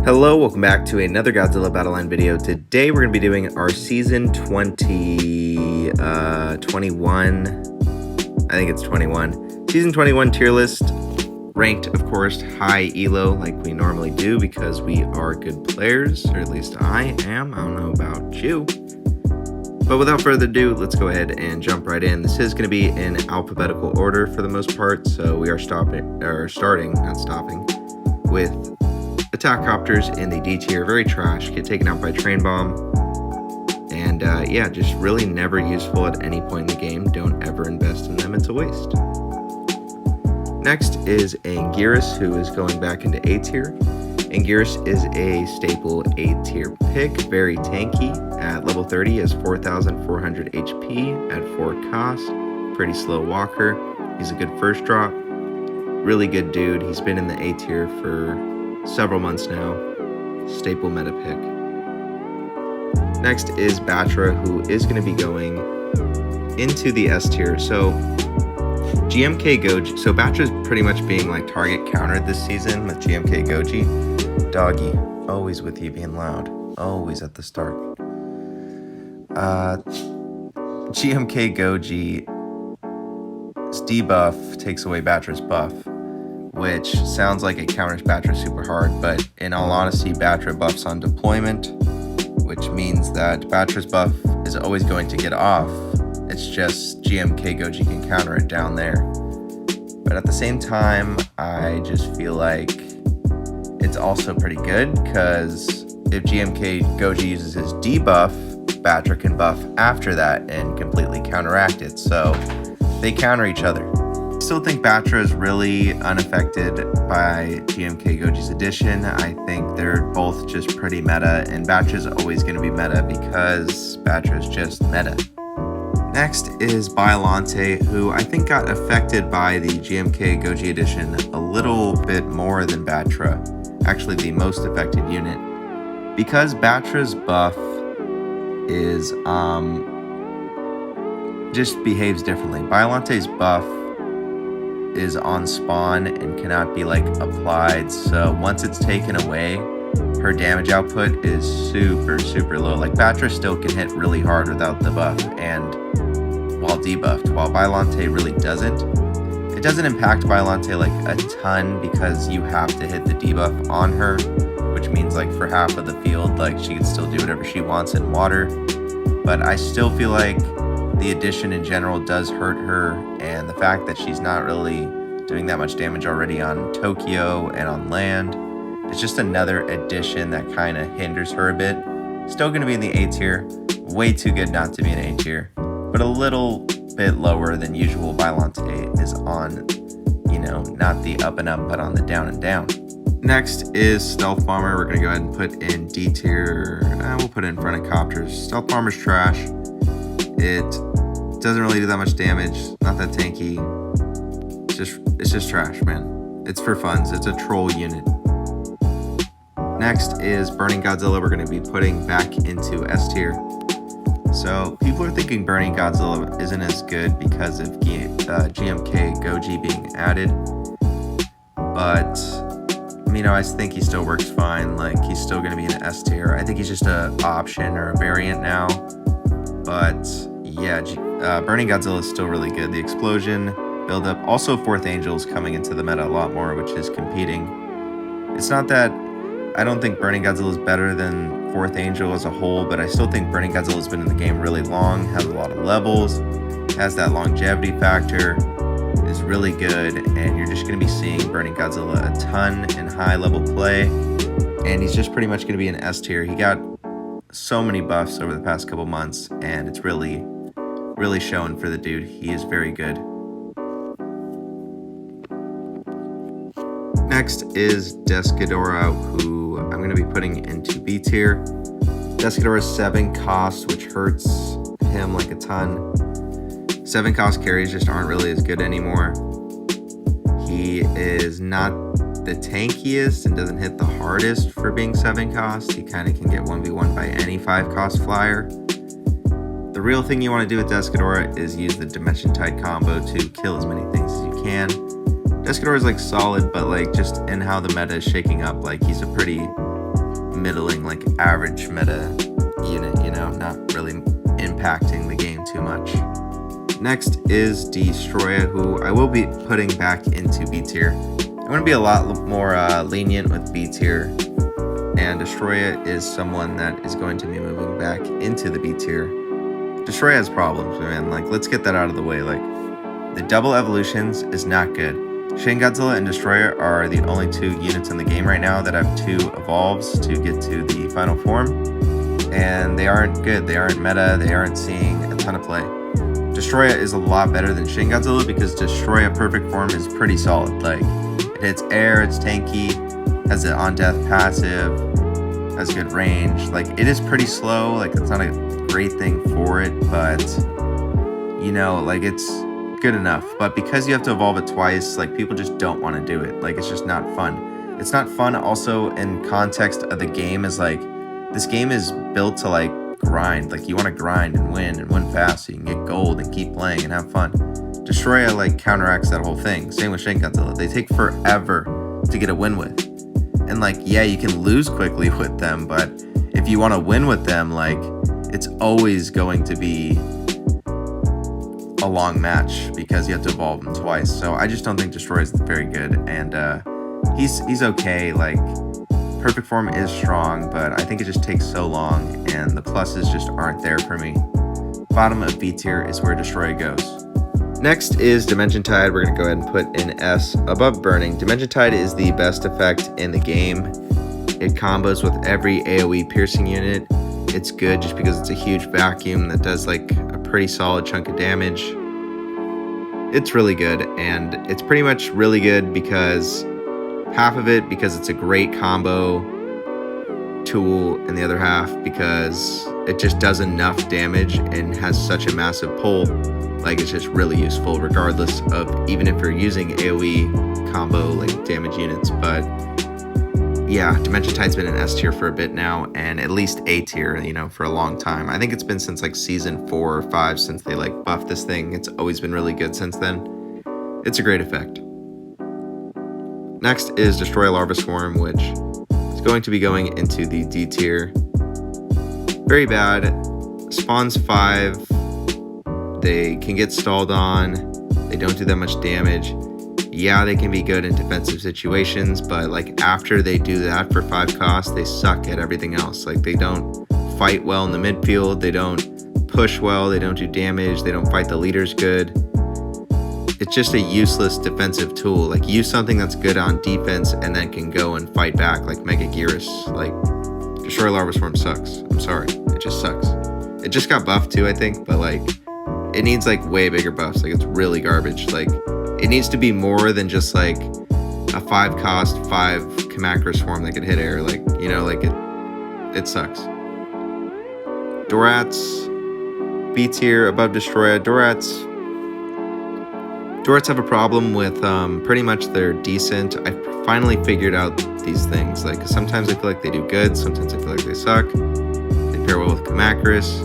Hello, welcome back to another Godzilla Battle Line video. Today we're going to be doing our Season 21, I think it's 21, Season 21 tier list, ranked, of course, high elo like we normally do because we are good players, or at least I am. I don't know about you. But without further ado, let's go ahead and jump right in. This is going to be in alphabetical order for the most part, so we are starting with attack copters in the D tier, very trash, get taken out by train bomb, and yeah, just really never useful at any point in the game. Don't ever invest in them, it's a waste. Next is Anguirus, who is going back into A tier. Anguirus is a staple A tier pick, very tanky. At level 30 is 4,400 HP at 4 cost, pretty slow walker. He's a good first drop, really good dude. He's been in the A tier for several months now, staple meta pick. Next is Batra, who is going to be going into the S tier. So GMK Goji, so Batra's pretty much being like target countered this season with GMK Goji. Doggy, always with you being loud, always at the start. GMK Goji's debuff takes away Batra's buff, which sounds like it counters Batra super hard, but in all honesty, Batra buffs on deployment, which means that Batra's buff is always going to get off. It's just GMK Goji can counter it down there. But at the same time, I just feel like it's also pretty good, because if GMK Goji uses his debuff, Batra can buff after that and completely counteract it, so they counter each other. I still think Batra is really unaffected by GMK Goji's addition. I think they're both just pretty meta, and Batra's always going to be meta because Batra's just meta. Next is Biolante, who I think got affected by the GMK Goji addition a little bit more than Batra, actually the most affected unit, because Batra's buff is just behaves differently. Biolante's buff is on spawn and cannot be like applied, so once it's taken away, her damage output is super low. Like Batra still can hit really hard without the buff and while debuffed, while Biolante really doesn't. It doesn't impact Biolante like a ton because you have to hit the debuff on her, which means like for half of the field, like she can still do whatever she wants in water. But I still feel like the addition in general does hurt her, and the fact that she's not really doing that much damage already on Tokyo and on land, it's just another addition that kind of hinders her a bit. Still going to be in the A tier, way too good not to be in A tier, but a little bit lower than usual. Biolante is on, you know, not the up and up, but on the down and down. Next is Stealth Bomber. We're going to go ahead and put in D tier. We'll put it in front of Copters. Stealth Bomber's trash. It doesn't really do that much damage, not that tanky. It's just trash, man. It's for funs. It's a troll unit. Next is Burning Godzilla. We're going to be putting back into S tier. So people are thinking Burning Godzilla isn't as good because of GMK Goji being added, but you know, I think he still works fine. Like, he's still going to be in S tier. I think he's just an option or a variant now. But yeah, Burning Godzilla is still really good. The explosion buildup, also Fourth Angel is coming into the meta a lot more, which is competing. It's not that I don't think Burning Godzilla is better than Fourth Angel as a whole, but I still think Burning Godzilla has been in the game really long, has a lot of levels, has that longevity factor, is really good, and you're just going to be seeing Burning Godzilla a ton in high level play, and he's just pretty much going to be in S tier. He got so many buffs over the past couple months, and it's really showing for the dude. He is very good. Next is Descadora, who I'm going to be putting into B tier. Descadora's 7 cost, which hurts him like a ton. 7 cost carries just aren't really as good anymore. He is not the tankiest and doesn't hit the hardest for being 7 cost. He kind of can get 1v1 by any 5 cost flyer. The real thing you want to do with Descadora is use the Dimension Tide combo to kill as many things as you can. Descadora is like solid, but like just in how the meta is shaking up, like he's a pretty middling, like average meta unit, you know, not really impacting the game too much. Next is Destroya, who I will be putting back into B tier. I'm going to be a lot more lenient with B tier, and Destroya is someone that is going to be moving back into the B tier. Destroya has problems, man. Like, let's get that out of the way. Like, the double evolutions is not good. Shin Godzilla and Destroya are the only 2 units in the game right now that have 2 evolves to get to the final form, and they aren't good. They aren't meta. They aren't seeing a ton of play. Destroya is a lot better than Shin Godzilla because Destroya perfect form is pretty solid. Like, it hits air, it's tanky, has an on-death passive, has good range. Like, it is pretty slow. Like, it's not a great thing for it, but, you know, like, it's good enough. But because you have to evolve it twice, like, people just don't want to do it. Like, it's just not fun. It's not fun also in context of the game is, like, this game is built to, like, grind. Like, you want to grind and win fast so you can get gold and keep playing and have fun. Destroya, like, counteracts that whole thing. Same with Shin Godzilla. They take forever to get a win with. And, like, yeah, you can lose quickly with them, but if you want to win with them, like, it's always going to be a long match because you have to evolve them twice. So I just don't think Destroya is very good, and he's okay. Like, perfect form is strong, but I think it just takes so long, and the pluses just aren't there for me. Bottom of B tier is where Destroya goes. Next is Dimension Tide. We're going to go ahead and put in S above Burning. Dimension Tide is the best effect in the game. It combos with every AoE piercing unit. It's good just because it's a huge vacuum that does like a pretty solid chunk of damage. It's really good, and it's pretty much really good because half of it because it's a great combo tool, and the other half because it just does enough damage and has such a massive pull. Like, it's just really useful regardless of even if you're using AoE combo like damage units. But yeah, Dimension Tide's been in S tier for a bit now, and at least A tier, you know, for a long time. I think it's been since like season 4 or 5 since they like buffed this thing. It's always been really good since then. It's a great effect. Next is Destroy Larva Swarm, which is going to be going into the D tier. Very bad. Spawns 5. They can get stalled on. They don't do that much damage. Yeah, they can be good in defensive situations, but like after they do that for 5 costs, they suck at everything else. Like, they don't fight well in the midfield. They don't push well. They don't do damage. They don't fight the leaders good. It's just a useless defensive tool. Like, use something that's good on defense and then can go and fight back, like Mega Gearus. Like, Destroy Larva Swarm sucks. I'm sorry. It just sucks. It just got buffed too, I think, but like, it needs like way bigger buffs. Like, it's really garbage. Like, it needs to be more than just like a 5 cost 5 Kamacra Swarm that can hit air. Like, you know, like it sucks. Dorats, B tier above Destroya. Dorats have a problem with pretty much they're decent. I finally figured out these things. Like, sometimes I feel like they do good, sometimes I feel like they suck. They pair well with Kamacris,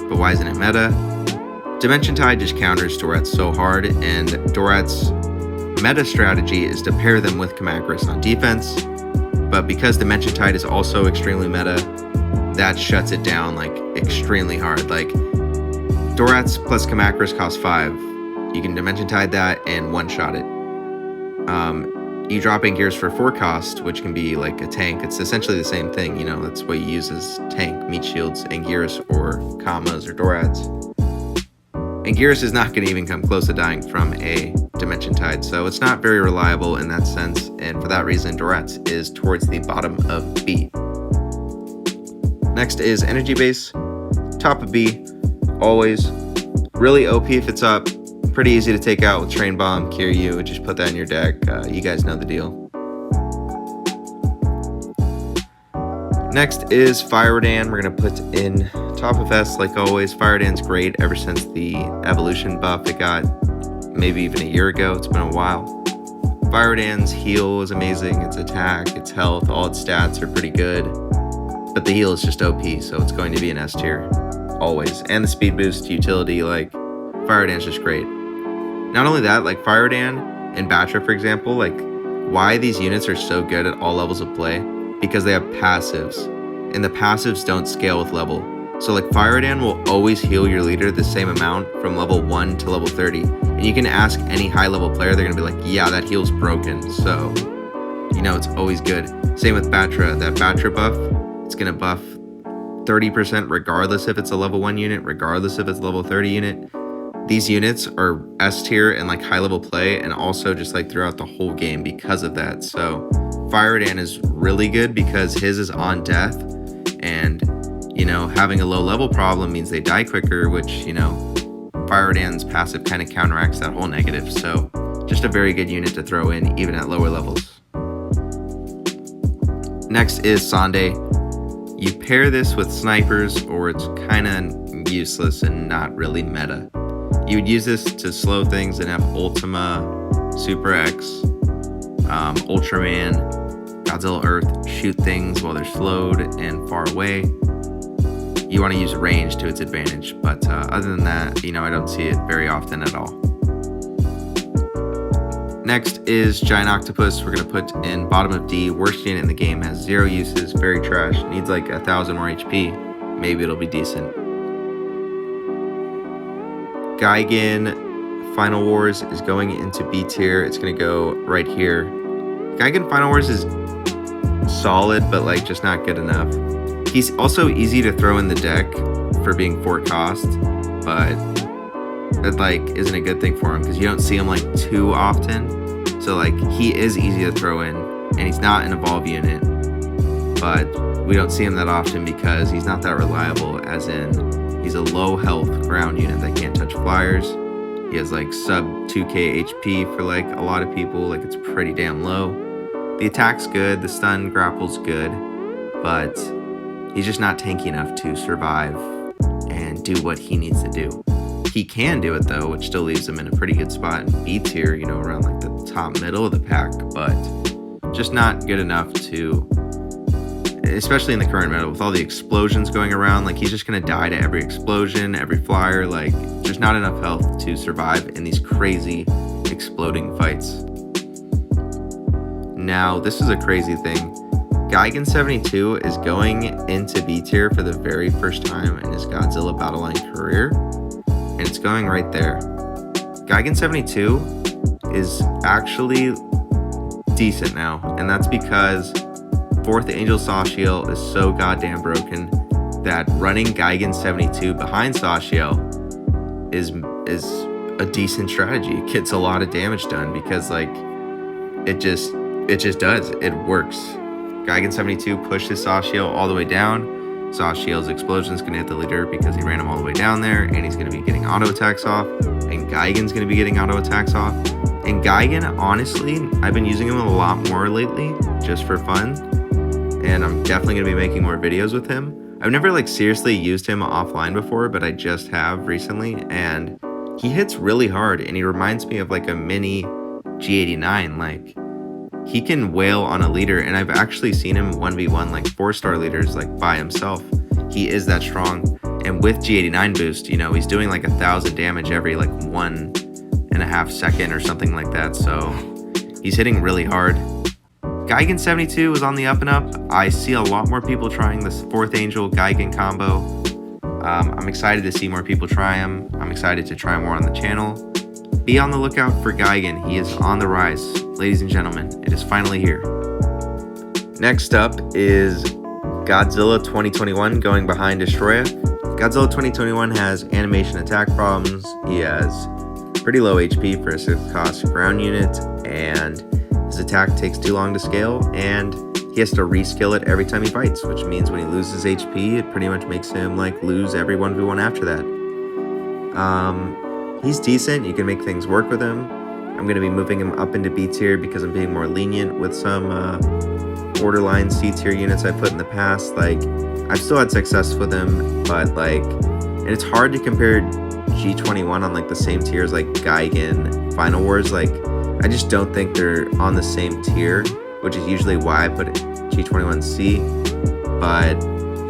but why isn't it meta? Dimension Tide just counters Dorats so hard, and Dorats' meta strategy is to pair them with Kamacris on defense, but because Dimension Tide is also extremely meta, that shuts it down like extremely hard. Like, Dorats plus Kamacris cost 5. You can Dimension Tide that and one-shot it. You drop in Gears for 4 cost, which can be like a tank. It's essentially the same thing, you know, that's what you use as tank, meat shields, Anguirus or Kamas or Dorats. Anguirus is not going to even come close to dying from a Dimension Tide, so it's not very reliable in that sense, and for that reason, Dorats is towards the bottom of B. Next is Energy Base, top of B, always. Really OP if it's up, pretty easy to take out with Train Bomb, Kiryu, just put that in your deck, you guys know the deal. Next is Fire Dan. We're going to put in top of S like always. Fire Dan's great ever since the evolution buff it got maybe even a year ago. It's been a while. Fire Dan's heal is amazing. Its attack, its health, all its stats are pretty good. But the heal is just OP, so it's going to be an S tier always. And the speed boost utility, like, Fire Dan's just great. Not only that, like Fire Dan and Batra, for example, like, why these units are so good at all levels of play because they have passives, and the passives don't scale with level. So like Fire Dan will always heal your leader the same amount from level 1 to level 30. And you can ask any high level player, they're gonna be like, yeah, that heal's broken. So, you know, it's always good. Same with Batra. That Batra buff, it's gonna buff 30% regardless if it's a level 1 unit, regardless if it's a level 30 unit. These units are S tier and like high level play, and also just like throughout the whole game because of that. So Fire Dan is really good because his is on death, and you know, having a low level problem means they die quicker, which, you know, Fire Dan's passive kind of counteracts that whole negative. So just a very good unit to throw in even at lower levels. Next is Sunday. You pair this with snipers, or it's kind of useless and not really meta. You would use this to slow things and have Ultima, Super X, Ultraman, Godzilla Earth shoot things while they're slowed and far away. You want to use range to its advantage, but other than that, you know, I don't see it very often at all. Next is Giant Octopus. We're going to put in bottom of D. Worst unit in the game, has 0 uses, very trash, needs like 1,000 more HP. Maybe it'll be decent. Gigan Final Wars is going into B tier. It's going to go right here. Gigan Final Wars is solid, but like just not good enough. He's also easy to throw in the deck for being 4 cost, but that like isn't a good thing for him because you don't see him like too often. So like he is easy to throw in, and he's not an evolve unit, but we don't see him that often because he's not that reliable, as in he's a low health ground unit that can't touch flyers. He has like sub 2k HP for like a lot of people, like it's pretty damn low. The attack's good, the stun grapple's good, but he's just not tanky enough to survive and do what he needs to do. He can do it though, which still leaves him in a pretty good spot in B tier, you know, around like the top middle of the pack, but just not good enough to, especially in the current meta with all the explosions going around. Like he's just gonna die to every explosion, every flyer, like just not enough health to survive in these crazy exploding fights. Now, this is a crazy thing. Gigan 72 is going into B tier for the very first time in his Godzilla Battle Line career, and it's going right there. Gigan 72 is actually decent now, and that's because 4th Angel Sashiel is so goddamn broken that running Gigan 72 behind Sashiel is a decent strategy. It gets a lot of damage done because like it just does. It works. Gigan 72 pushes Sashiel all the way down. Sashiel's explosion is going to hit the leader because he ran him all the way down there, and he's going to be getting auto attacks off, and Gigan's going to be getting auto attacks off. And Gigan, honestly, I've been using him a lot more lately just for fun, and I'm definitely going to be making more videos with him. I've never like seriously used him offline before, but I just have recently, and he hits really hard, and he reminds me of like a mini G89. Like he can wail on a leader, and I've actually seen him 1v1 like 4-star leaders like by himself. He is that strong, and with G89 boost, you know, he's doing like 1,000 damage every like 1.5 seconds or something like that, so he's hitting really hard. Gigan 72 is on the up and up. I see a lot more people trying this 4th Angel Gigan combo. I'm excited to see more people try him. I'm excited to try more on the channel. Be on the lookout for Gigan. He is on the rise. Ladies and gentlemen, it is finally here. Next up is Godzilla 2021 going behind Destroya. Godzilla 2021 has animation attack problems. He has pretty low HP for a 6-cost ground unit, and his attack takes too long to scale, and he has to reskill it every time he fights, which means when he loses HP, it pretty much makes him like lose every 1v1 after that. He's decent. You can make things work with him. I'm going to be moving him up into B tier because I'm being more lenient with some borderline C tier units I put in the past. Like, I've still had success with him, but like, and it's hard to compare G21 on like the same tier as like Gigan Final Wars. Like, I just don't think they're on the same tier, which is usually why I put G21C. But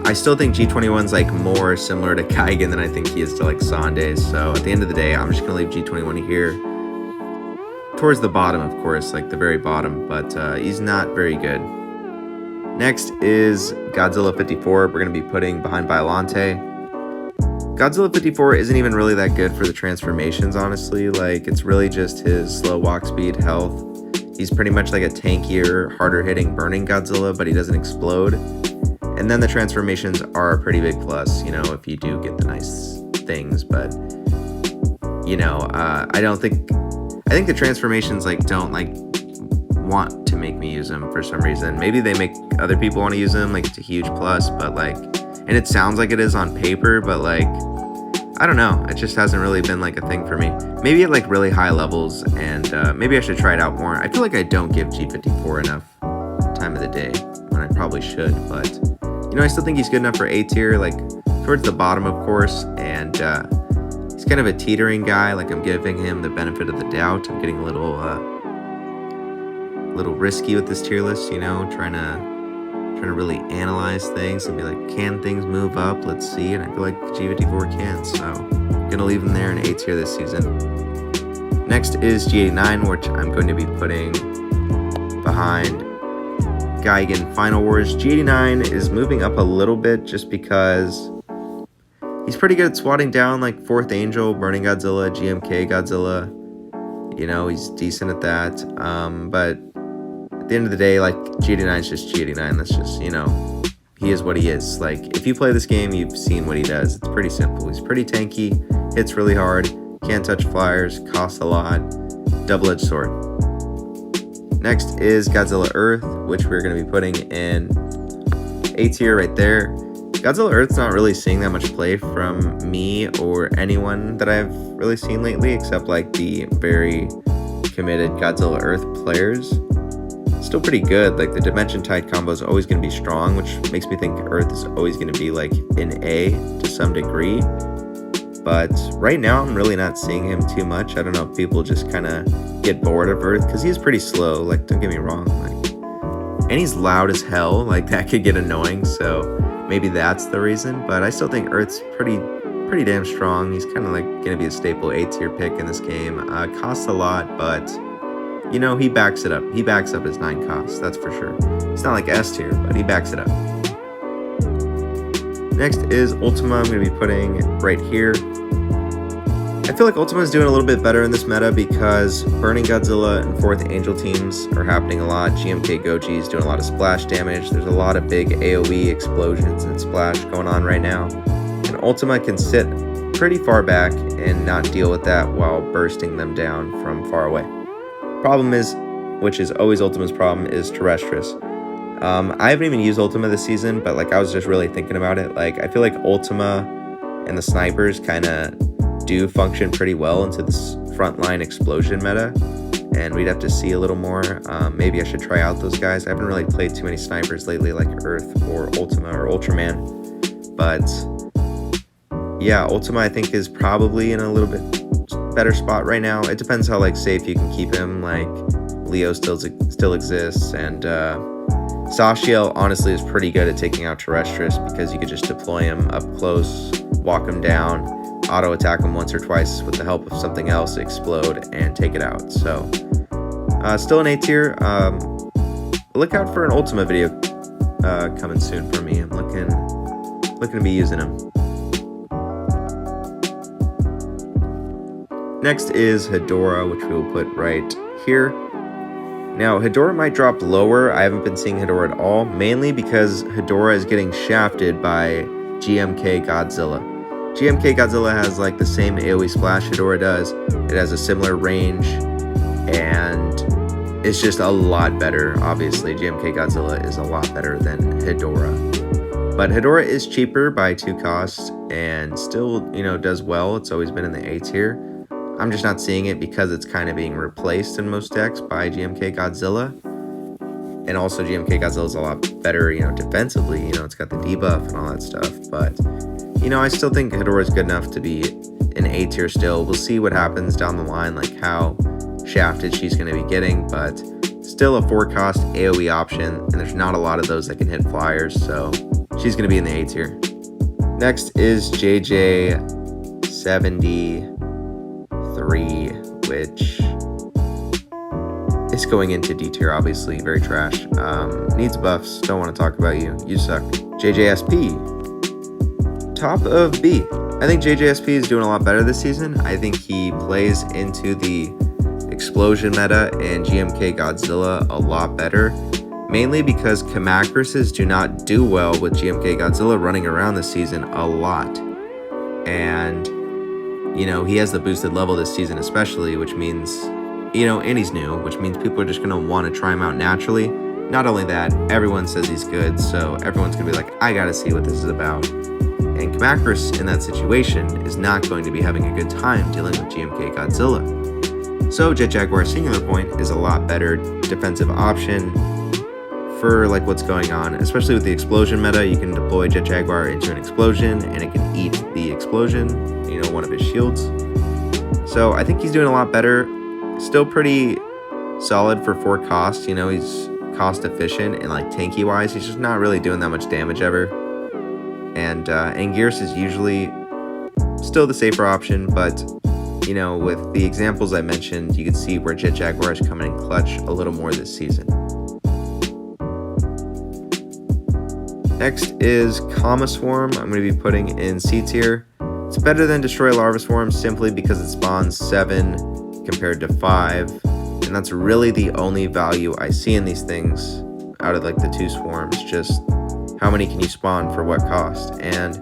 I still think G21's like more similar to Gigan than I think he is to like Sande's. So at the end of the day, I'm just gonna leave G21 here. Towards the bottom, of course, like the very bottom, but he's not very good. Next is Godzilla 54. We're going to be putting behind Biollante. Godzilla 54 isn't even really that good for the transformations, honestly. Like, it's really just his slow walk speed, health. He's pretty much like a tankier, harder hitting burning Godzilla, but he doesn't explode. And then the transformations are a pretty big plus, you know, if you do get the nice things. But, you know, I think the transformations like don't like want to make me use them for some reason. Maybe they make other people want to use them, like it's a huge plus, but like, and it sounds like it is on paper, but like, I don't know, it just hasn't really been like a thing for me. Maybe at like really high levels, and maybe I should try it out more. I feel like I don't give G54 enough time of the day when I probably should, but you know, I still think he's good enough for A tier, like towards the bottom, of course, and he's kind of a teetering guy. Like, I'm giving him the benefit of the doubt. I'm getting a little risky with this tier list, you know, trying to really analyze things and be like, can things move up? Let's see. And I feel like G54 can, so I'm gonna leave him there in A tier this season. Next is G89, which I'm going to be putting behind Gigan Final Wars. G89 is moving up a little bit just because he's pretty good at swatting down like 4th Angel, Burning Godzilla, GMK Godzilla. You know, he's decent at that. But at the end of the day, like, G89 is just G89. That's just, you know, he is what he is. Like, if you play this game, you've seen what he does. It's pretty simple. He's pretty tanky, hits really hard, can't touch flyers, costs a lot, double-edged sword. Next is Godzilla Earth, which we're going to be putting in A tier right there. Godzilla Earth's not really seeing that much play from me or anyone that I've really seen lately, except like the very committed Godzilla Earth players. Still pretty good. Like, the Dimension Tide combo is always going to be strong, which makes me think Earth is always going to be like in A to some degree. But right now, I'm really not seeing him too much. I don't know if people just kind of get bored of Earth, because he's pretty slow. Like, don't get me wrong. Like, and he's loud as hell. Like, that could get annoying. So maybe that's the reason. But I still think Earth's pretty damn strong. He's kind of like going to be a staple A tier pick in this game. Costs a lot, but you know, he backs it up. He backs up his 9 costs, that's for sure. It's not like S tier, but he backs it up. Next is Ultima. I'm going to be putting right here. I feel like Ultima is doing a little bit better in this meta because Burning Godzilla and 4th Angel teams are happening a lot. GMK Goji is doing a lot of splash damage. There's a lot of big AoE explosions and splash going on right now. And Ultima can sit pretty far back and not deal with that while bursting them down from far away. Problem is, which is always Ultima's problem, is Terrestris. I haven't even used Ultima this season, but like, I was just really thinking about it. Like, I feel like Ultima and the snipers kind of do function pretty well into this frontline explosion meta, and we'd have to see a little more. Maybe I should try out those guys. I haven't really played too many snipers lately, like Earth or Ultima or Ultraman, but yeah, Ultima I think is probably in a little bit better spot right now. It depends how like safe you can keep him. Like, Leo still exists, and Sashiel honestly is pretty good at taking out Terrestris because you could just deploy him up close, walk him down, auto attack him once or twice with the help of something else, explode, and take it out. So still an A tier. Look out for an Ultima video coming soon for me. I'm looking to be using him. Next is Hedorah, which we will put right here. Now, Hedorah might drop lower. I haven't been seeing Hedorah at all, mainly because Hedorah is getting shafted by GMK Godzilla. GMK Godzilla has like the same AoE splash Hedorah does. It has a similar range, and it's just a lot better. Obviously, GMK Godzilla is a lot better than Hedorah. But Hedorah is cheaper by 2 costs and still, you know, does well. It's always been in the A tier. I'm just not seeing it because it's kind of being replaced in most decks by GMK Godzilla. And also GMK Godzilla is a lot better, you know, defensively. You know, it's got the debuff and all that stuff. But, you know, I still think Hedorah is good enough to be in A tier still. We'll see what happens down the line, like how shafted she's going to be getting. But still a 4-cost AoE option, and there's not a lot of those that can hit flyers. So she's going to be in the A tier. Next is JJ73, which is going into D tier, obviously, very trash. Needs buffs, don't want to talk about you. You suck. JJSP, top of B. I think JJSP is doing a lot better this season. I think he plays into the explosion meta and GMK Godzilla a lot better, mainly because Kamacruses do not do well with GMK Godzilla running around this season a lot. And, you know, he has the boosted level this season especially, which means, you know, and he's new, which means people are just going to want to try him out naturally. Not only that, everyone says he's good, so everyone's going to be like, I got to see what this is about. And Kamacrus in that situation is not going to be having a good time dealing with GMK Godzilla. So Jet Jaguar Singular Point is a lot better defensive option for like what's going on, especially with the explosion meta. You can deploy Jet Jaguar into an explosion and it can eat the explosion, you know, one of his shields. So I think he's doing a lot better. Still pretty solid for 4 cost, you know, he's cost efficient and like tanky wise, he's just not really doing that much damage ever. And Anguirus is usually still the safer option, but you know, with the examples I mentioned, you can see where Jet Jaguar is coming in clutch a little more this season. Next is Comma Swarm. I'm going to be putting in C tier. It's better than Destroy Larva Swarm simply because it spawns 7 compared to 5. And that's really the only value I see in these things out of like the 2 swarms. Just how many can you spawn for what cost? And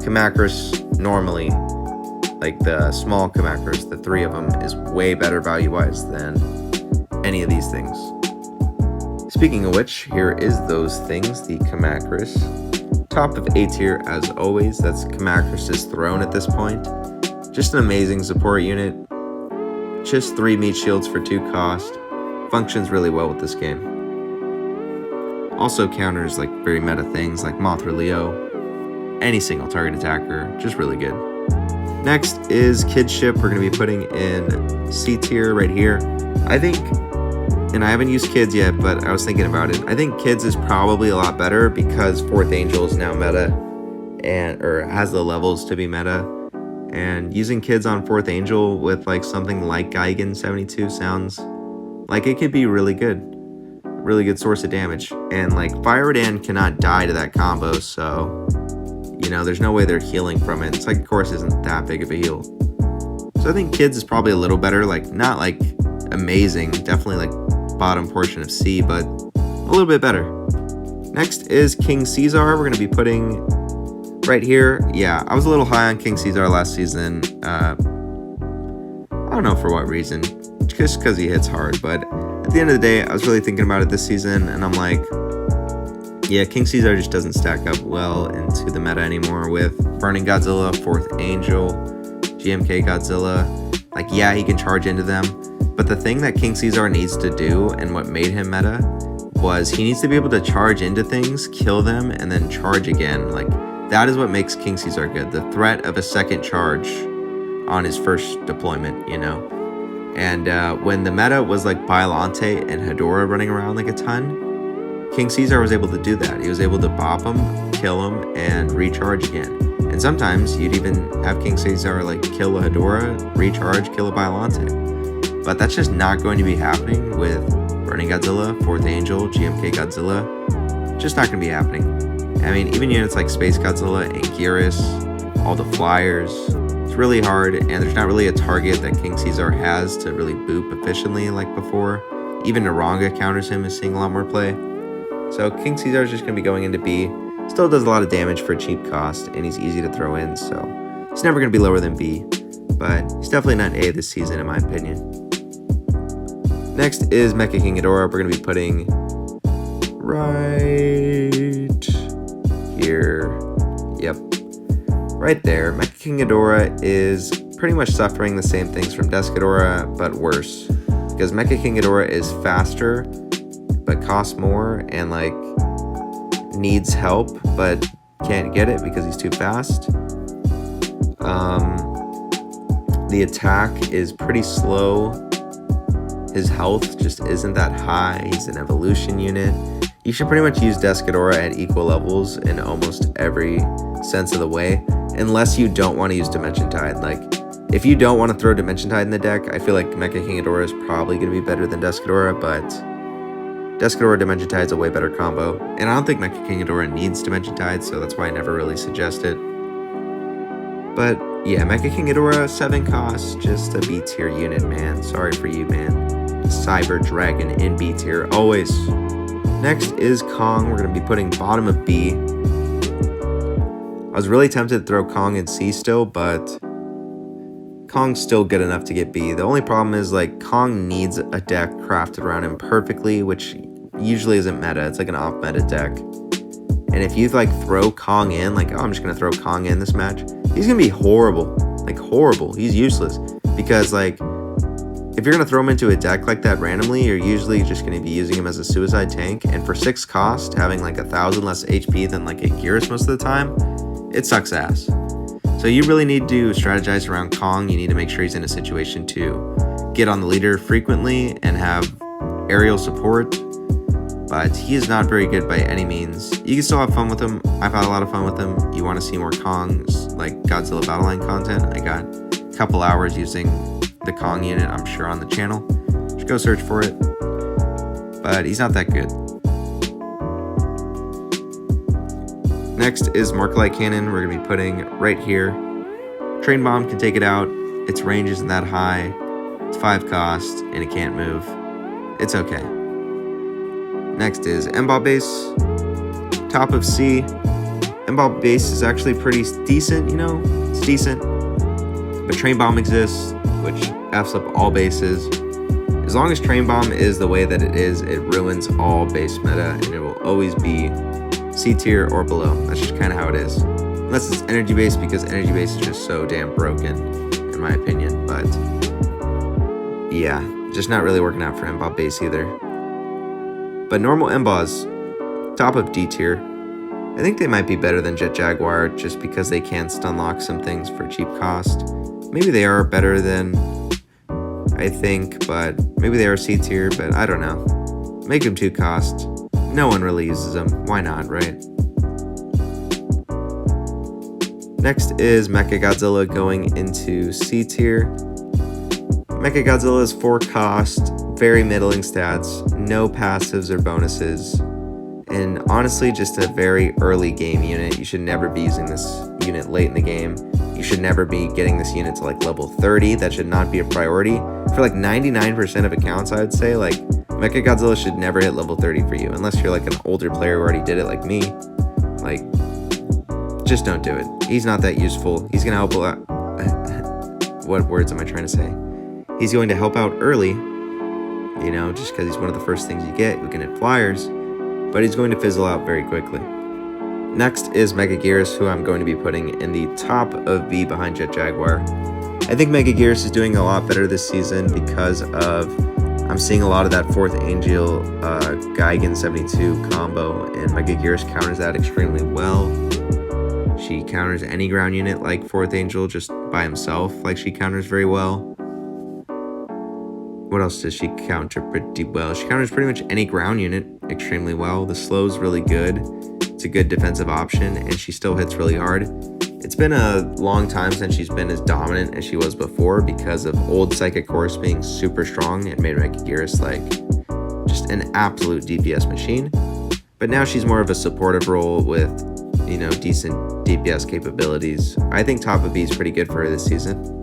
Kamacrus normally, like the small Kamacrus, the 3 of them, is way better value-wise than any of these things. Speaking of which, here is those things, the Kamacrus. Top of A tier as always, that's Kamacrus' throne at this point. Just an amazing support unit. Just 3 meat shields for 2 cost. Functions really well with this game. Also counters like very meta things like Mothra Leo, any single target attacker, just really good. Next is Kidship. We're going to be putting in C tier right here. I think, and I haven't used Kids yet, but I was thinking about it. I think Kids is probably a lot better because 4th Angel is now meta and or has the levels to be meta. And using Kids on 4th Angel with like something like Gigan 72 sounds like it could be really good. Really good source of damage. And like Fire Redan cannot die to that combo, so you know, there's no way they're healing from it. Psychic Course isn't that big of a heal. So I think Kids is probably a little better, like not like amazing, definitely like bottom portion of C, but a little bit better. Next is King Caesar. We're going to be putting right here. Yeah, I was a little high on King Caesar last season. I don't know for what reason, just because he hits hard, but at the end of the day, I was really thinking about it this season, and I'm like, yeah, King Caesar just doesn't stack up well into the meta anymore with Burning Godzilla, 4th Angel, GMK Godzilla. Like, yeah, he can charge into them, but the thing that King Caesar needs to do and what made him meta was he needs to be able to charge into things, kill them, and then charge again. Like, that is what makes King Caesar good. The threat of a second charge on his first deployment, you know? And when the meta was like Biollante and Hedorah running around like a ton, King Caesar was able to do that. He was able to bop him, kill him, and recharge again. And sometimes you'd even have King Caesar like kill a Hedorah, recharge, kill a Biollante. But that's just not going to be happening with Burning Godzilla, 4th Angel, GMK Godzilla. Just not going to be happening. I mean, even units like Space Godzilla, Anguirus, all the flyers, it's really hard, and there's not really a target that King Caesar has to really boop efficiently like before. Even Naranga counters him, is seeing a lot more play. So King Caesar is just going to be going into B. Still does a lot of damage for a cheap cost, and he's easy to throw in, so he's never going to be lower than B. But he's definitely not A this season, in my opinion. Next is Mecha King Ghidorah. We're going to be putting right here. Yep. Right there. Mecha King Ghidorah is pretty much suffering the same things from Desk Ghidorah, but worse. Because Mecha King Ghidorah is faster, but costs more, and like needs help, but can't get it because he's too fast. The attack is pretty slow. His health just isn't that high. He's an evolution unit. You should pretty much use Desk Ghidorah at equal levels in almost every sense of the way, unless you don't want to use Dimension Tide. Like, If you don't want to throw Dimension Tide in the deck, I feel like Mecha King Ghidorah is probably going to be better than Descadora, but Descadora Dimension Tide is a way better combo. And I don't think Mecha King Ghidorah needs Dimension Tide, so that's why I never really suggest it. But yeah, Mecha King Ghidorah, 7 cost, just a B tier unit, man. Sorry for you, man. Cyber Dragon in B tier, always. Next is Kong. We're going to be putting bottom of B. I was really tempted to throw Kong in C still, but Kong's still good enough to get B. The only problem is, like, Kong needs a deck crafted around him perfectly, which usually isn't meta. It's like an off-meta deck. And if you, like, throw Kong in, like, oh, I'm just going to throw Kong in this match, he's going to be horrible. Like, horrible. He's useless. Because, like, if you're going to throw him into a deck like that randomly, you're usually just going to be using him as a suicide tank. And for 6 cost, having, like, 1,000 less HP than, like, a Gearus most of the time, it sucks ass. So you really need to strategize around Kong. You need to make sure he's in a situation to get on the leader frequently and have aerial support. But he is not very good by any means. You can still have fun with him. I've had a lot of fun with him. You want to see more Kongs, like Godzilla Battle Line content, I got a couple hours using the Kong unit, I'm sure, on the channel. Just go search for it. But he's not that good. Next is Mark-Light Cannon. We're going to be putting right here. Train Bomb can take it out. Its range isn't that high. It's 5 cost, and it can't move. It's okay. Next is M-Ball Base. Top of C. M-Ball Base is actually pretty decent, you know? It's decent. But Train Bomb exists, which F's up all bases. As long as Train Bomb is the way that it is, it ruins all base meta, and it will always be C tier or below. That's just kind of how it is. Unless it's energy base, because energy base is just so damn broken, in my opinion. But yeah, just not really working out for M-Ball Base either. But normal M-Balls, top of D tier. I think they might be better than Jet Jaguar just because they can stun lock some things for cheap cost. Maybe they are better than I think, but maybe they are C tier, but I don't know. Make them 2 cost. No one really uses them. Why not, right? Next is Mechagodzilla going into C tier. Mechagodzilla is 4 cost, very middling stats, no passives or bonuses, and honestly just a very early game unit. You should never be using this unit late in the game. You should never be getting this unit to like level 30. That should not be a priority. For like 99% of accounts, I would say, like, Mechagodzilla should never hit level 30 for you, unless you're like an older player who already did it like me. Like, just don't do it. He's not that useful. He's gonna help a lot. What words am I trying to say? He's going to help out early, you know, just because he's one of the first things you get. You can hit flyers, but he's going to fizzle out very quickly. Next is Mega Gearus, who I'm going to be putting in the top of B behind Jet Jaguar. I think Mega Gearus is doing a lot better this season because of I'm seeing a lot of that 4th Angel Geigen 72 combo, and Mega Gearus counters that extremely well. She counters any ground unit like 4th Angel just by himself, like she counters very well. What else does she counter pretty well? She counters pretty much any ground unit extremely well. The slow's really good. It's a good defensive option, and she still hits really hard. It's been a long time since she's been as dominant as she was before because of old Psychic Horse being super strong. It made Mega Gearus like just an absolute DPS machine. But now she's more of a supportive role with, you know, decent DPS capabilities. I think top of B is pretty good for her this season.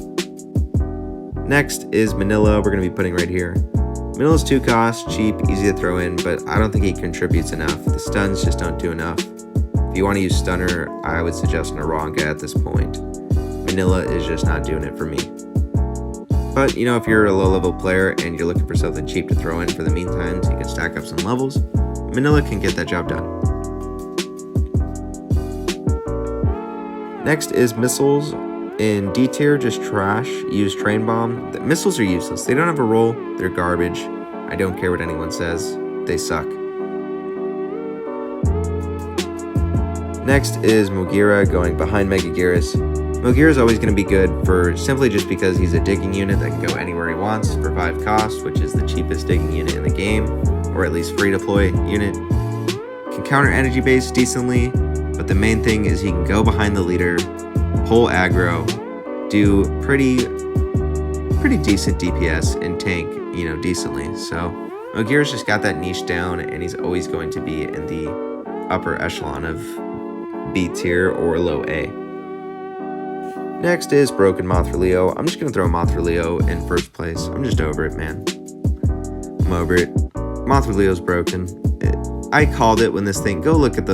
Next is Manila. We're going to be putting right here. Manila's 2 cost, cheap, easy to throw in, but I don't think he contributes enough. The stuns just don't do enough. If you want to use Stunner, I would suggest Naranga at this point. Manila is just not doing it for me. But, you know, if you're a low-level player and you're looking for something cheap to throw in for the meantime so you can stack up some levels, Manila can get that job done. Next is Missiles. In D tier, just trash. Use Train Bomb. The missiles are useless. They don't have a role. They're garbage. I don't care what anyone says. They suck. Next is Mugira going behind Mega Gearus. Mugira is always going to be good for simply just because he's a digging unit that can go anywhere he wants for 5 cost, which is the cheapest digging unit in the game, or at least free deploy unit. Can counter energy base decently, but the main thing is he can go behind the leader, pull aggro, do pretty decent DPS and tank, you know, decently. So Mogira's just got that niche down, and he's always going to be in the upper echelon of B tier or low A. Next is Broken Mothra-Leo. I'm just going to throw Mothra-Leo in first place. I'm just over it, man. I'm over it. Mothra-Leo's broken. I called it when this thing, go look back at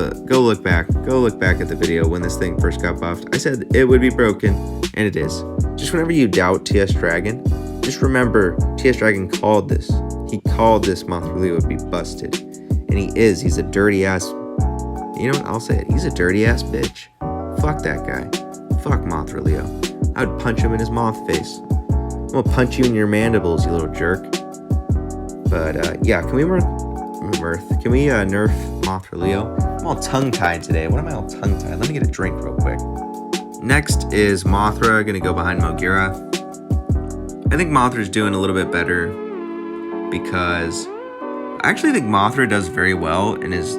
the video when this thing first got buffed. I said it would be broken, and it is. Just whenever you doubt TS Dragon, just remember TS Dragon called this. He called this Mothra-Leo would be busted. And he is. He's a dirty ass. You know what? I'll say it. He's a dirty ass bitch. Fuck that guy. Fuck Mothra-Leo. I would punch him in his moth face. I'm gonna punch you in your mandibles, you little jerk. But yeah, can we nerf Mothra-Leo? I'm all tongue-tied today. What am I all tongue-tied? Let me get a drink real quick. Next is Mothra, gonna go behind Mogira. I think Mothra's doing a little bit better because I actually think Mothra does very well and is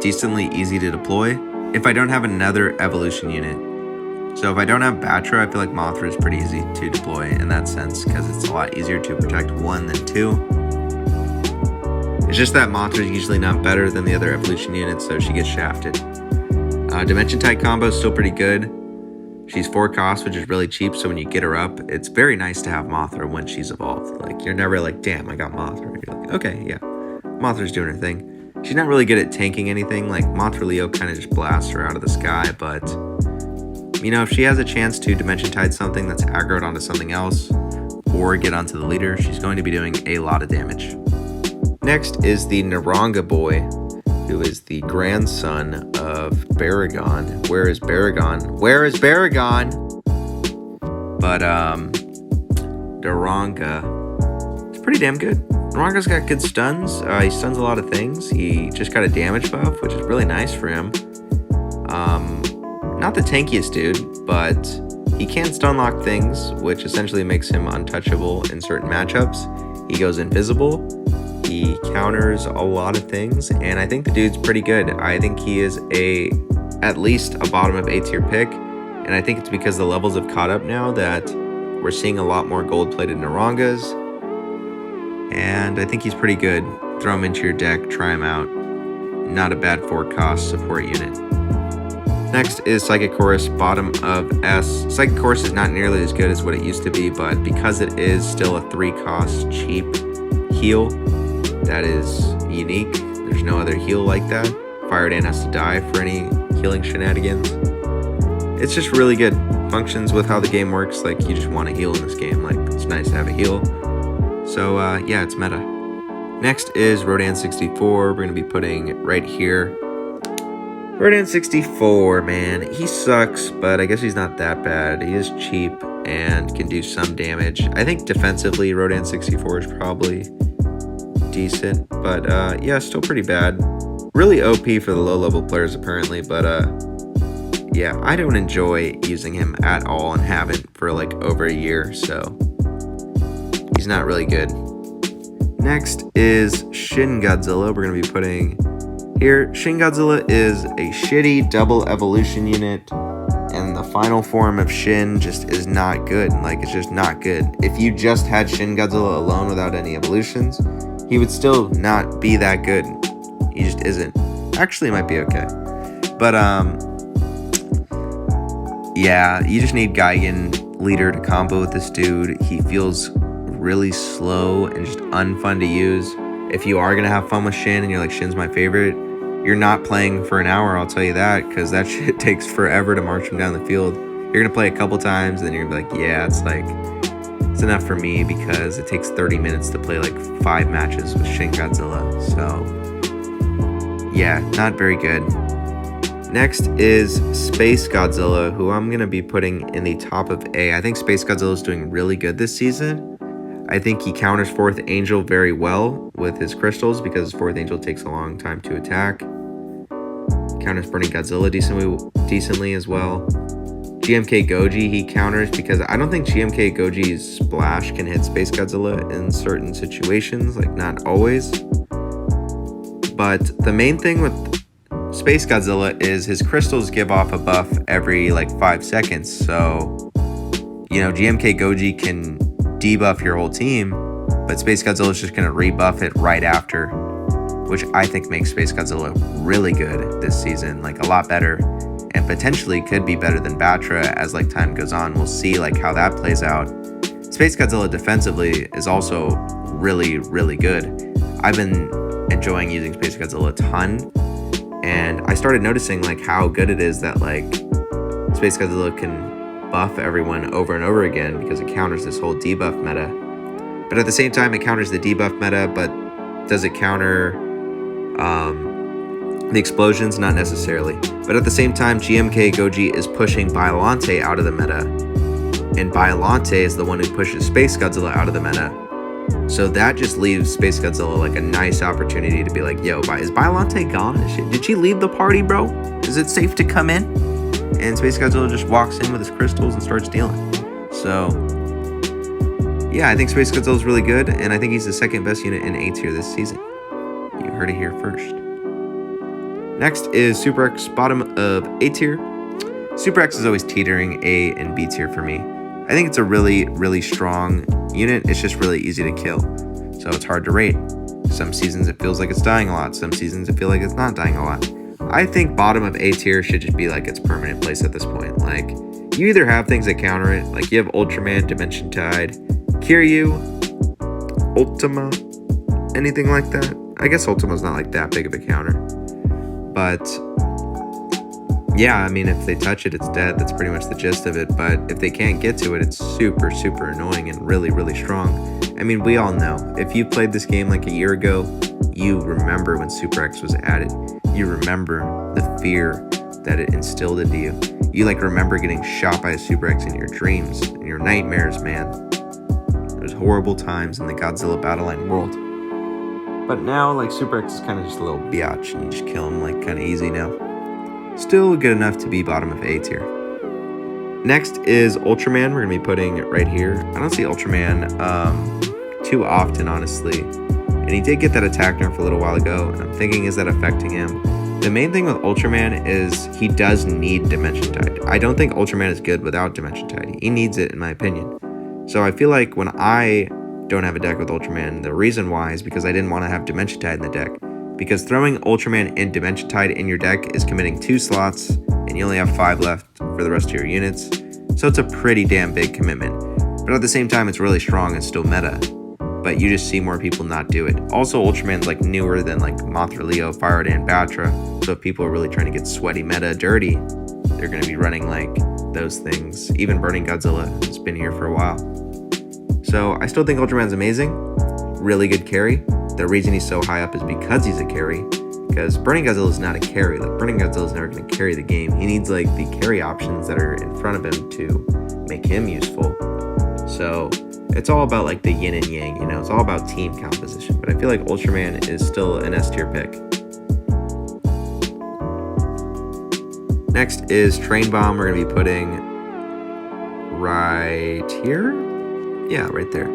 decently easy to deploy if I don't have another evolution unit. So if I don't have Batra, I feel like Mothra is pretty easy to deploy in that sense because it's a lot easier to protect one than two. It's just that Mothra is usually not better than the other evolution units, so she gets shafted. Dimension Tide combo is still pretty good. She's 4 cost, which is really cheap, so when you get her up, it's very nice to have Mothra when she's evolved. Like, you're never like, damn, I got Mothra. You're like, okay, yeah, Mothra's doing her thing. She's not really good at tanking anything. Like, Mothra-Leo kind of just blasts her out of the sky, but, you know, if she has a chance to Dimension Tide something that's aggroed onto something else, or get onto the leader, she's going to be doing a lot of damage. Next is the Naranga boy, who is the grandson of Baragon. Where is Baragon? Where is Baragon? But, Naranga, it's pretty damn good. Naranga's got good stuns. He stuns a lot of things. He just got a damage buff, which is really nice for him. Not the tankiest dude, but he can stun lock things, which essentially makes him untouchable in certain matchups. He goes invisible. He counters a lot of things, and I think the dude's pretty good. I think he is at least a bottom of A tier pick, and I think it's because the levels have caught up now that we're seeing a lot more gold-plated Narangas, and I think he's pretty good. Throw him into your deck, try him out. Not a bad 4-cost support unit. Next is Psychic Chorus, bottom of S. Psychic Chorus is not nearly as good as what it used to be, but because it is still a 3-cost cheap heal, that is unique. There's no other heal like that. Fire Dan has to die for any healing shenanigans. It's just really good. Functions with how the game works. Like, you just want to heal in this game. Like, it's nice to have a heal. So, yeah, it's meta. Next is Rodan 64. We're going to be putting right here. Rodan 64, man. He sucks, but I guess he's not that bad. He is cheap and can do some damage. I think defensively, Rodan 64 is probably decent, but yeah, still pretty bad. Really OP for the low-level players apparently, but yeah, I don't enjoy using him at all and haven't for like over a year, so he's not really good. Next is Shin Godzilla. We're going to be putting here. Shin Godzilla is a shitty double evolution unit, and the final form of Shin just is not good. Like, it's just not good. If you just had Shin Godzilla alone without any evolutions, he would still not be that good. He just isn't. Actually, it might be okay. But, yeah, you just need Gigan leader to combo with this dude. He feels really slow and just unfun to use. If you are going to have fun with Shin and you're like, Shin's my favorite, you're not playing for an hour, I'll tell you that, because that shit takes forever to march him down the field. You're going to play a couple times, and then you're going to be like, yeah, it's enough for me because it takes 30 minutes to play like 5 matches with Shin Godzilla. So yeah, not very good. Next is Space Godzilla, who I'm going to be putting in the top of A. I think Space Godzilla is doing really good this season. I think he counters 4th Angel very well with his crystals because 4th Angel takes a long time to attack. Counters Burning Godzilla decently as well. GMK Goji he counters because I don't think GMK Goji's splash can hit Space Godzilla in certain situations, like not always. But the main thing with Space Godzilla is his crystals give off a buff every like 5 seconds, so GMK Goji can debuff your whole team, but Space Godzilla is just going to rebuff it right after, which I think makes Space Godzilla really good this season, like a lot better, and potentially could be better than Batra as like time goes on. We'll see like how that plays out. Space Godzilla defensively is also really, really good. I've been enjoying using Space Godzilla a ton, and I started noticing like how good it is that like Space Godzilla can buff everyone over and over again because it counters this whole debuff meta. But at the same time, it counters the debuff meta, but does it counter the explosions? Not necessarily. But at the same time, GMK Goji is pushing Biollante out of the meta, and Biollante is the one who pushes Space Godzilla out of the meta. So that just leaves Space Godzilla like a nice opportunity to be like, yo, is Biollante gone? Did she leave the party, bro? Is it safe to come in? And Space Godzilla just walks in with his crystals and starts dealing. So, yeah, I think Space Godzilla is really good, and I think he's the second best unit in A tier this season. You heard it here first. Next is Super X, bottom of A tier. Super X is always teetering A and B tier for me. I think it's a really, really strong unit. It's just really easy to kill, so it's hard to rate. Some seasons it feels like it's dying a lot. Some seasons it feels like it's not dying a lot. I think bottom of A tier should just be like its permanent place at this point. Like, you either have things that counter it, like you have Ultraman, Dimension Tide, Kiryu, Ultima, anything like that. I guess Ultima's not like that big of a counter. But yeah, I mean, if they touch it, it's dead. That's pretty much the gist of it. But if they can't get to it, it's super, super annoying and really, really strong. I mean, we all know. If you played this game like a year ago, you remember when Super X was added. You remember the fear that it instilled into you. You like remember getting shot by a Super X in your dreams, in your nightmares, man. There's horrible times in the Godzilla battle line world. But now, like, Super X is kind of just a little biatch, and you just kill him, like, kind of easy now. Still good enough to be bottom of A tier. Next is Ultraman. We're going to be putting it right here. I don't see Ultraman too often, honestly. And he did get that attack nerf a little while ago, and I'm thinking, is that affecting him? The main thing with Ultraman is he does need Dimension Tide. I don't think Ultraman is good without Dimension Tide. He needs it, in my opinion. So I feel like when I don't have a deck with Ultraman, the reason why is because I didn't want to have Dimension Tide in the deck. Because throwing Ultraman and Dimension Tide in your deck is committing 2 slots, and you only have 5 left for the rest of your units. So it's a pretty damn big commitment. But at the same time, it's really strong and still meta. But you just see more people not do it. Also, Ultraman's like newer than like Mothra Leo, Fire and Batra. So if people are really trying to get sweaty meta dirty, they're going to be running like those things. Even Burning Godzilla has been here for a while. So I still think Ultraman's amazing. Really good carry. The reason he's so high up is because he's a carry. Because Burning Godzilla is not a carry. Like, Burning Godzilla is never going to carry the game. He needs like the carry options that are in front of him to make him useful. So it's all about like the yin and yang, you know, it's all about team composition. But I feel like Ultraman is still an S tier pick. Next is Train Bomb. We're going to be putting right here. Yeah, right there.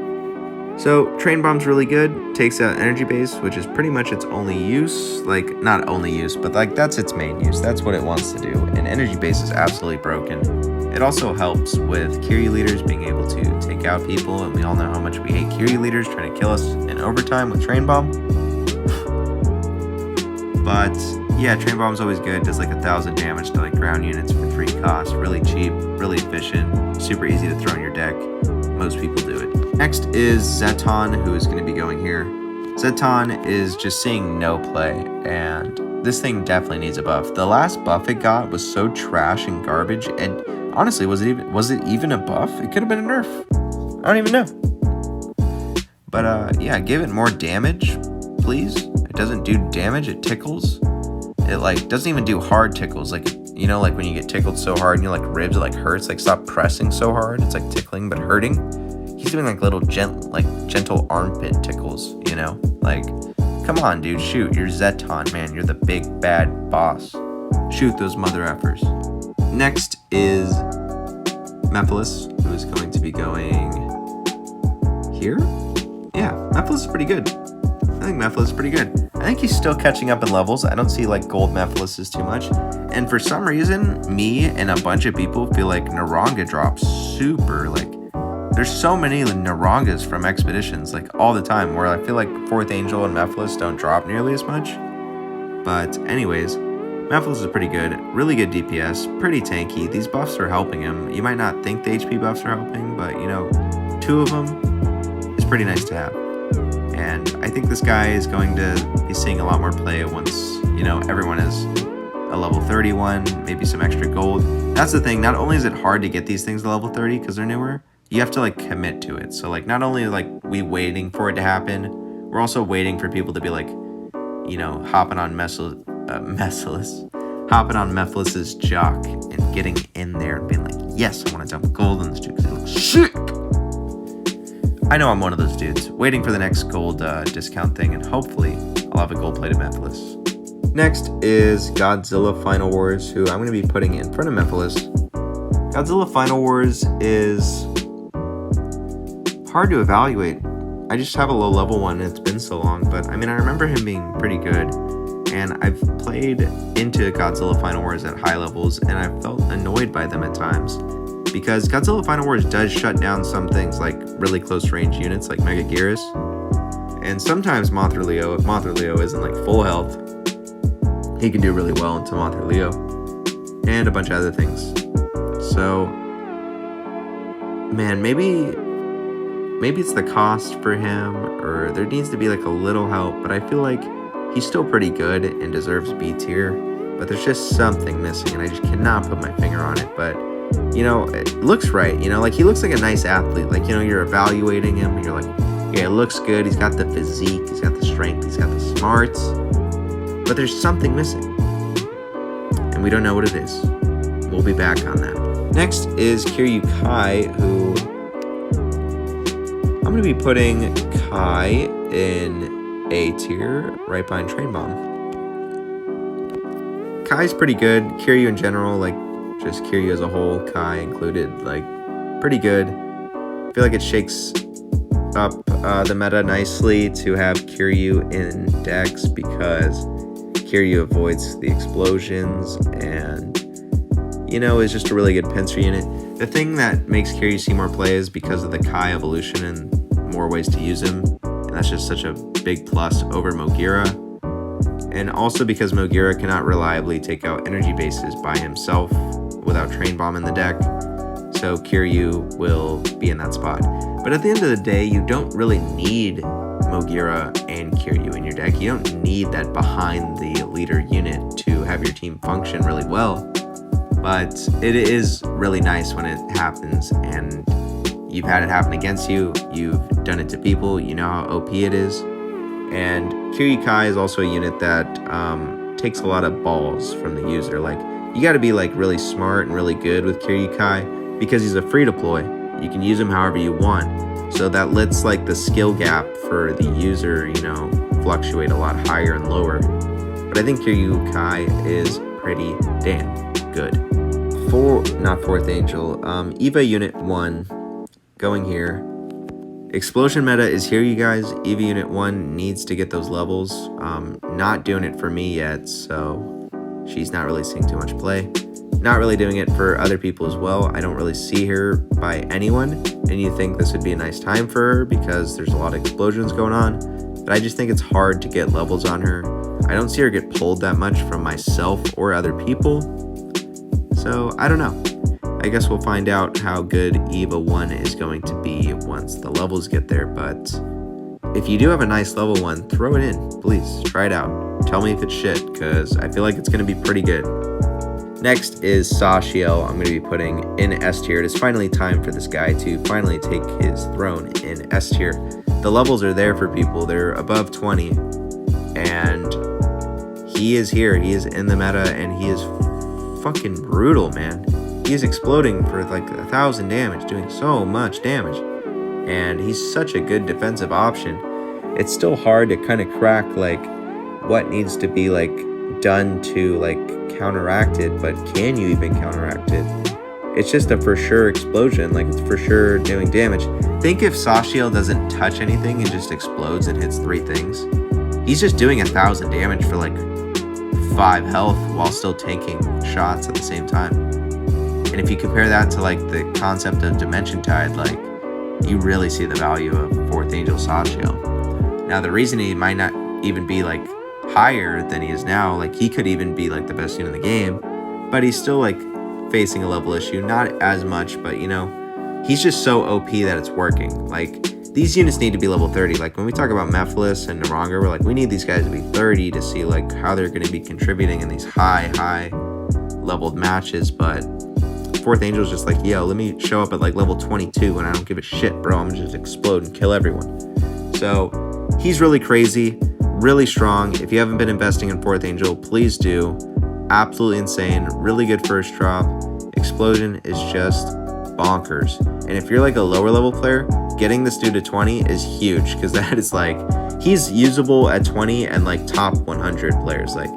So Train Bomb's really good. Takes out Energy Base, which is pretty much its only use. Like, not only use, but like that's its main use. That's what it wants to do. And Energy Base is absolutely broken. It also helps with Kiryu leaders being able to take out people, and we all know how much we hate Kiryu leaders trying to kill us in overtime with Train Bomb. But yeah, Train Bomb's always good. Does like 1,000 damage to like ground units for free cost. Really cheap, really efficient, super easy to throw in your deck. Most people do it. Next is Zeton, who is going to be going here. Zeton is just seeing no play, and this thing definitely needs a buff. The last buff it got was so trash and garbage, and honestly, was it even a buff? It could have been a nerf. I don't even know. But yeah, give it more damage, please. It doesn't do damage, it tickles. It like doesn't even do hard tickles. Like, you know, like when you get tickled so hard and your like ribs, it like hurts. Like, stop pressing so hard. It's like tickling but hurting. He's doing like little gentle armpit tickles, you know? Like, come on, dude, shoot. You're Zeton, man. You're the big bad boss. Shoot those mother effers. Next is Mephiles, who is going to be going here. Yeah, Mephiles is pretty good. I think Mephiles is pretty good. I think he's still catching up in levels. I don't see like gold Mephiles is too much. And for some reason, me and a bunch of people feel like Naranga drops super. Like, there's so many Narangas from expeditions, like all the time, where I feel like 4th Angel and Mephiles don't drop nearly as much. But anyways, Mephiles is pretty good. Really good DPS. Pretty tanky. These buffs are helping him. You might not think the HP buffs are helping, but you know, 2 of them is pretty nice to have. And I think this guy is going to be seeing a lot more play once, you know, everyone is a level 31, maybe some extra gold. That's the thing, not only is it hard to get these things to level 30 because they're newer, you have to like commit to it. So like not only like we waiting for it to happen, we're also waiting for people to be like, you know, hopping on Mephiles' jock and getting in there and being like, yes, I want to dump gold on this dude because he looks sick. I know I'm one of those dudes, waiting for the next gold discount thing, and hopefully I'll have a gold-plated Mephiles. Next is Godzilla Final Wars, who I'm going to be putting in front of Mephiles. Godzilla Final Wars is hard to evaluate. I just have a low level one, and it's been so long, but I mean, I remember him being pretty good, and I've played into Godzilla Final Wars at high levels, and I've felt annoyed by them at times. Because Godzilla Final Wars does shut down some things like really close range units like Mega Gearus. And sometimes Mothra Leo, if Mothra Leo isn't like full health, he can do really well into Mothra Leo. And a bunch of other things. So, man, maybe it's the cost for him, or there needs to be like a little help, but I feel like he's still pretty good and deserves B tier. But there's just something missing, and I just cannot put my finger on it. But you know, it looks right, you know, like he looks like a nice athlete, like, you know, you're evaluating him and you're like, yeah, it looks good, he's got the physique, he's got the strength, he's got the smarts, but there's something missing, and we don't know what it is. We'll be back on that. Next is Kiryu Kai, who I'm going to be putting Kai in A tier, right behind Train Bomb. Kai's pretty good, Kiryu in general, like, just Kiryu as a whole, Kai included, like, pretty good. I feel like it shakes up the meta nicely to have Kiryu in decks because Kiryu avoids the explosions and, you know, is just a really good pincer unit. The thing that makes Kiryu see more play is because of the Kai evolution and more ways to use him, and that's just such a big plus over Mogira. And also because Mogira cannot reliably take out energy bases by himself without Train Bomb in the deck, so Kiryu will be in that spot. But at the end of the day, you don't really need Mogira and Kiryu in your deck. You don't need that behind the leader unit to have your team function really well. But it is really nice when it happens, and you've had it happen against you, you've done it to people, you know how OP it is. And Kiryu Kai is also a unit that takes a lot of balls from the user. Like, you got to be like really smart and really good with Kiryu Kai because he's a free deploy. You can use him however you want. So that lets like the skill gap for the user, you know, fluctuate a lot higher and lower. But I think Kiryu Kai is pretty damn good. Not 4th Angel, Eva Unit 1 going here. Explosion meta is here, you guys. Eva Unit 1 needs to get those levels. Not doing it for me yet, so she's not really seeing too much play. Not really doing it for other people as well. I don't really see her by anyone, and you think this would be a nice time for her because there's a lot of explosions going on, but I just think it's hard to get levels on her. I don't see her get pulled that much from myself or other people, so I don't know. I guess we'll find out how good Eva 1 is going to be once the levels get there, but if you do have a nice level 1, throw it in, please. Try it out. Tell me if it's shit, because I feel like it's going to be pretty good. Next is Sashiel. I'm going to be putting in S tier. It is finally time for this guy to finally take his throne in S tier. The levels are there for people. They're above 20, and he is here. He is in the meta, and he is fucking brutal, man. He is exploding for like 1,000 damage, doing so much damage, and he's such a good defensive option. It's still hard to kind of crack like what needs to be like done to like counteract it, but can you even counteract it? It's just a for sure explosion, like it's for sure doing damage. Think if Sashiel doesn't touch anything and just explodes and hits 3 things. he's just doing 1,000 damage for like 5 health while still tanking shots at the same time. And if you compare that to like the concept of Dimension Tide, like you really see the value of 4th Angel Sashiel. Now the reason he might not even be like higher than he is now, like he could even be like the best unit in the game, but he's still like facing a level issue, not as much, but you know, he's just so OP that it's working. Like these units need to be level 30. Like when we talk about Mephiles and Naranga, we're like, we need these guys to be 30 to see like how they're going to be contributing in these high leveled matches. But 4th Angel is just like, yo, let me show up at like level 22 and I don't give a shit, bro. I'm gonna just explode and kill everyone. So he's really crazy, really strong. If you haven't been investing in 4th Angel, please do. Absolutely insane. Really good first drop. Explosion is just bonkers. And if you're like a lower level player, getting this dude to 20 is huge, because that is like, he's usable at 20 and like top 100 players. Like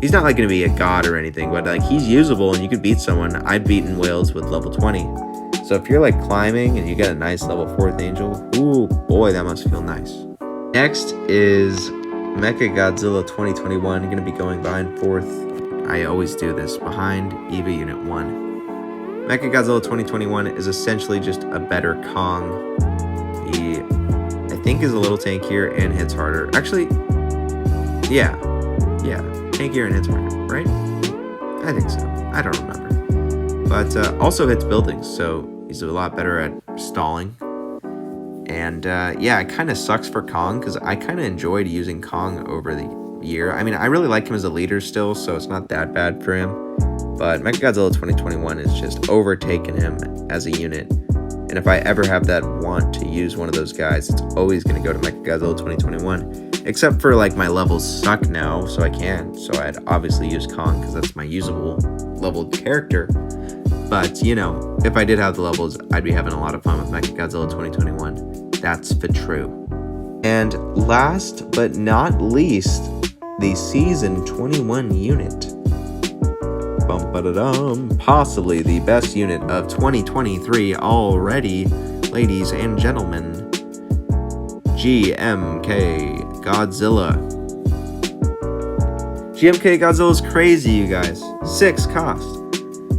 he's not like gonna be a god or anything, but like he's usable and you could beat someone. I've beaten whales with level 20. So if you're like climbing and you get a nice level 4th Angel, ooh boy, that must feel nice. Next is Mecha Godzilla 2021, gonna be going behind 4th. I always do this, behind EVA Unit 1. Mecha Godzilla 2021 is essentially just a better Kong. He, I think, is a little tankier and hits harder. Actually, yeah, tankier and hits harder, right? I think so. I don't remember. But also hits buildings, so he's a lot better at stalling. And yeah, it kind of sucks for Kong, because I kind of enjoyed using Kong over the year. I mean, I really like him as a leader still, so it's not that bad for him. But Mechagodzilla 2021 is just overtaken him as a unit. And if I ever have that want to use one of those guys, it's always going to go to Mechagodzilla 2021. Except for like my levels suck now, so I can't. So I'd obviously use Kong because that's my usable leveled character. But, you know, if I did have the levels, I'd be having a lot of fun with Mechagodzilla 2021. That's for true. And last but not least, the Season 21 unit. Possibly the best unit of 2023 already, ladies and gentlemen. GMK Godzilla. GMK Godzilla is crazy, you guys. 6 cost.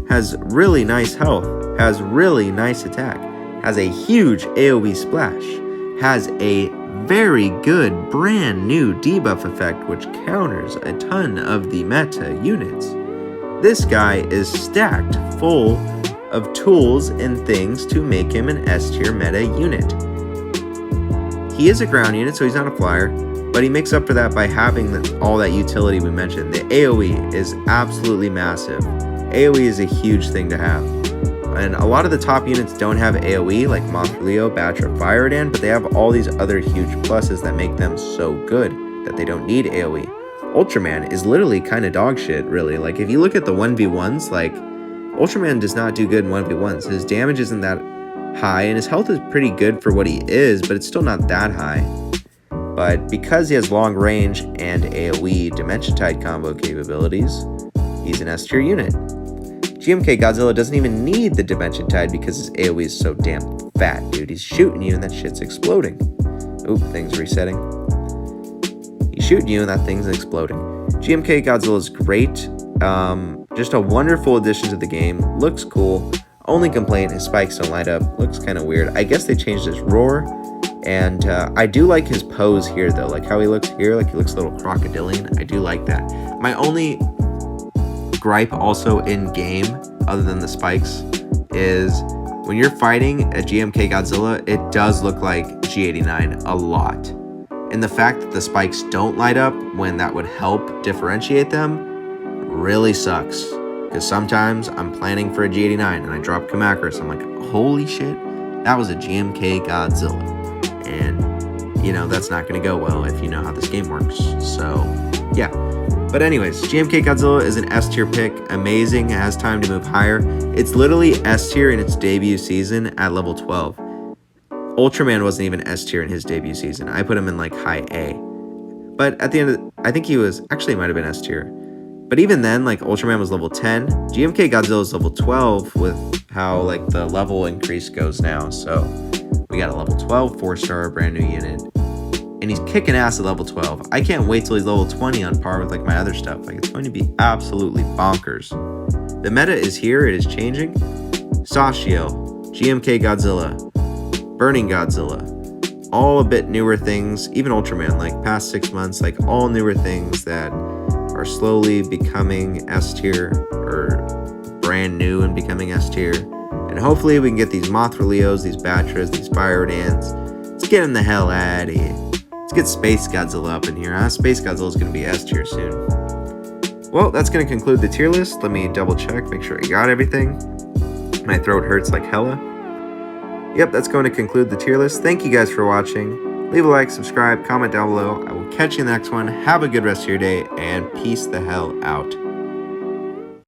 Has really nice health. Has really nice attack. Has a huge AoE splash. Has a very good brand new debuff effect which counters a ton of the meta units. This guy is stacked full of tools and things to make him an S tier meta unit. He is a ground unit, so he's not a flyer, but he makes up for that by having all that utility we mentioned. The AoE is absolutely massive. AoE is a huge thing to have. And a lot of the top units don't have AoE, like Monthleo, Batra, Firedan, but they have all these other huge pluses that make them so good that they don't need AoE. Ultraman is literally kind of dog shit, really. Like, if you look at the 1v1s, like, Ultraman does not do good in 1v1s. His damage isn't that high, and his health is pretty good for what he is, but it's still not that high. But because he has long range and AoE Dimension Tide combo capabilities, he's an S tier unit. GMK Godzilla doesn't even need the Dimension Tide because his AoE is so damn fat, dude. He's shooting you and that shit's exploding. Oop, thing's resetting. He's shooting you and that thing's exploding. GMK Godzilla is great. Just a wonderful addition to the game. Looks cool. Only complaint, his spikes don't light up. Looks kind of weird. I guess they changed his roar. And I do like his pose here, though. Like how he looks here, like he looks a little crocodilian. I do like that. My only gripe also in game, other than the spikes, is when you're fighting a GMK Godzilla, it does look like G89 a lot. And the fact that the spikes don't light up when that would help differentiate them really sucks. Because sometimes I'm planning for a G89 and I drop Kamakris. I'm like, holy shit, that was a GMK Godzilla. And, you know, that's not going to go well if you know how this game works. So, yeah. But anyways, GMK Godzilla is an S tier pick. Amazing. It has time to move higher. It's literally S tier in its debut season at level 12. Ultraman wasn't even S tier in his debut season. I put him in like high A. But at the end of I think he was, actually it might have been S tier. But even then, like Ultraman was level 10. GMK Godzilla is level 12 with how like the level increase goes now. So we got a level 12 4-star brand new unit. and he's kicking ass at level 12. I can't wait till he's level 20 on par with like my other stuff. Like, it's going to be absolutely bonkers. The meta is here. It is changing. Sashio, GMK Godzilla, Burning Godzilla, all a bit newer things. Even Ultraman, like past 6 months, like all newer things that are slowly becoming S tier, or brand new and becoming S tier. And hopefully we can get these Mothra Leos, these Batras, these Fire-Dans. Let's get them the hell out of here. Let's get Space Godzilla up in here, huh? Space Godzilla is going to be S tier soon. Well, that's going to conclude the tier list. Let me double check, make sure I got everything. My throat hurts like hella. Yep, that's going to conclude the tier list. Thank you guys for watching. Leave a like, subscribe, comment down below. I will catch you in the next one. Have a good rest of your day, and peace the hell out.